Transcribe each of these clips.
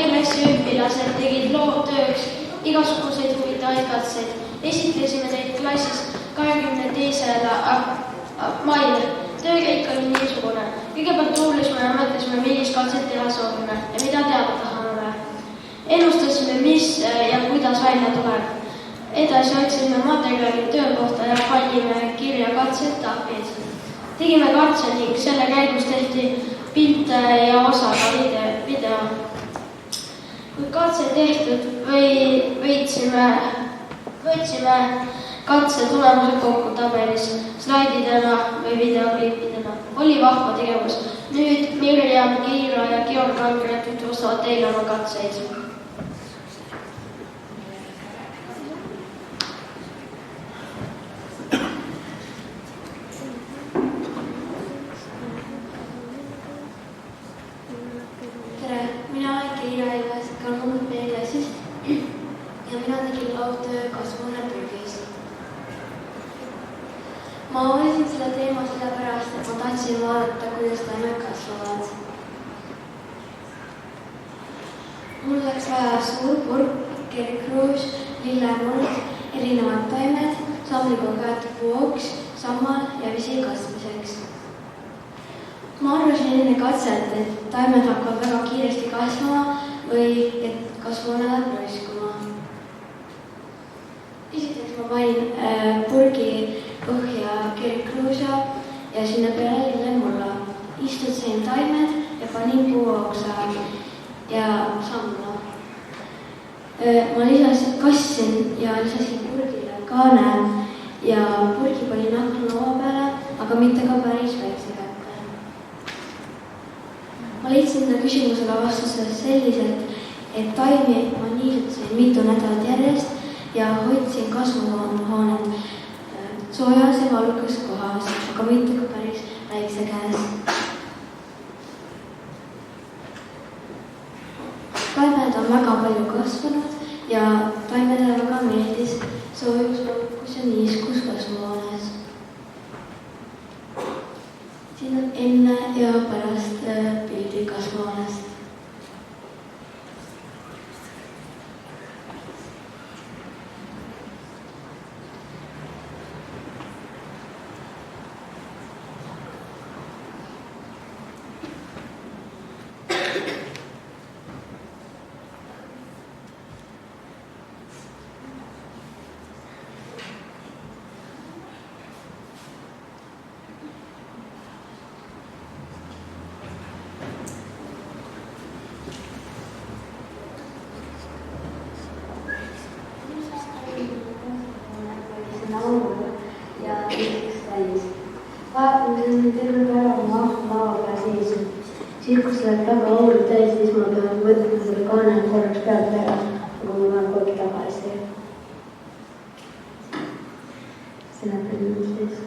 klassi õpilased tegid loovtööks igasuguseid huvitavaid katseid. Esitlesime neid klassis 22. mail. Töökäik oli niisugune. Kõigepealt uurisime ja mõtlesime, millist katset teha soovime ja mida teada tahame. Ennustasime, mis ja kuidas välja tuleb. Edasi otsime materjali töökohta ja panime kirja katseetapid. Tegime katse ning selle käigus tehti pilte ja osaga video. Kui katse tehtud, võtsime katse tulemused kokku tabelis, slaididena või videoklippidena. Oli vahva tegevus. Nüüd Mirjam, Kiira ja Georg Andre tutvustavad teile oma katseid. Tere, mina olen Kiira Ilves, 3. klassist ja mina tegin loovtöö kasvuhooneprügis. Ma valisin selle teema sellepärast, et ma tahtsin vaadata, kuidas taimed kasvavad. Mul läks vaja suur purk, kerkruus, lillemuld, erinevad taimed, samliga kaetud puuks, sammal ja visi kasvamiseks. Ma arvasin enne katset, et taimed hakkavad väga kiiresti kasvama või et kasvuhooned raiskuma. Esiteks ma panin purgi põhja kerkruusa ja sinna peale lillemulla. Istutasin taimed ja panin puuoksa ja samla. Ma kassin ja lisasin purgile kaane ja purgi panin aknalaua peale, aga mitte ka päris väikse kätte. Ma leidsin selle küsimusele vastuse selliselt, et taimi ma niisutasin mitu nädalat järjest ja hoidsin kasvuhoonet soojas ja valukas kohas, aga mitte ka päris väikse käes. Taimed on väga palju kasvanud ja taimedele väga meeldis soojus, valukus ja niiskus kasvuhoones. Siin on enne ja pärast pildi kasvuhoonest. Ja teiseks täis. Vaatasin terve päeva oma laua peal sees. Siis, kus läheb väga hullult täis, siis ma pean võtma selle kaane korraks pealt ära, aga ma pean kogu tagasi. See näeb ennast.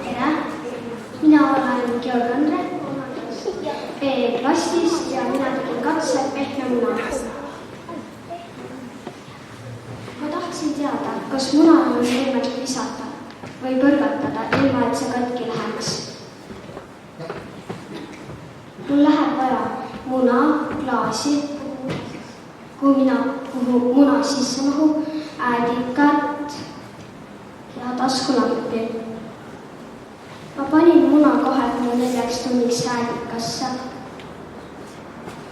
Tere, mina olen Georg Andre B-klassist ja mina tegin katse pehme muna. Ma tahtsin teada, kas muna on võimalik visata või põrgatada, ilma et see katki läheks. Mul läheb vaja muna, klaasi, kuhu muna sisse mahub, äädikat ja taskulampi. Ma panin muna 24 tunniks äädikasse.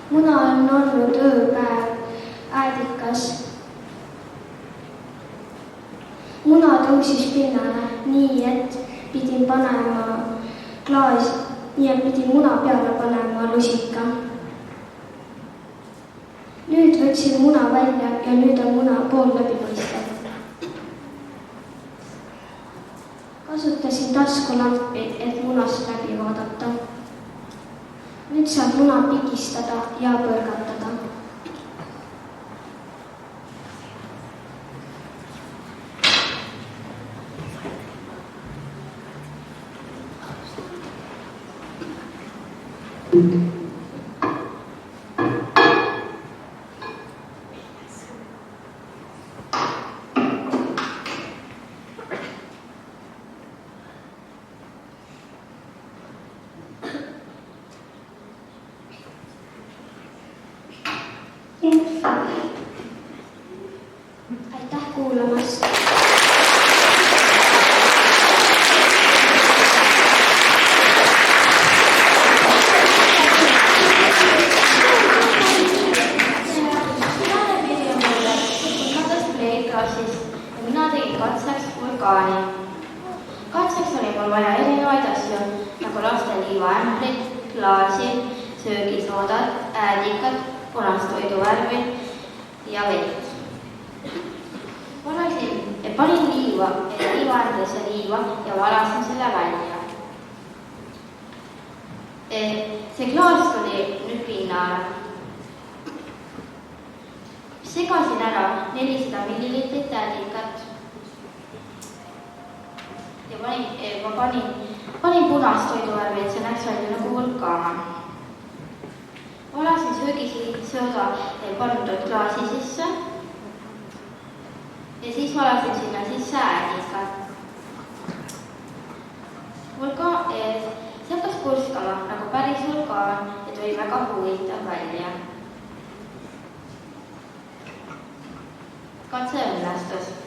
Muna on olnud ööpäev äädikas. Muna tõusis pinnale nii, et pidin muna peale panema lusika. Nüüd võtsin muna välja ja nüüd on muna pool läbipaistev. Kasutasin taskulampi, et munast läbi vaadata. Nüüd saab muna pigistada ja põrgatada. Aitäh kuulamast! Mina tegin katseks vulkaani. Katseks oli mul vaja erinevaid asju, nagu lasteliiva ämbrit, klaasi, söögisoodad, äädikad, punast toiduvärvi ja vett. Panin liivaämbrisse liiva ja valasin selle välja. See klaas tuli nüüd pinnale. Segasin ära 400 millilitrit äädikat ja panin punast toiduvärvi, et see näeks välja nagu vulkaan. Valasin söögisooda pandud klaasi sisse ja siis valasin sinna sisse äädikat. See hakkas purskama nagu päris vulkaan ja tuli väga huvitav välja. Katse õnnestus.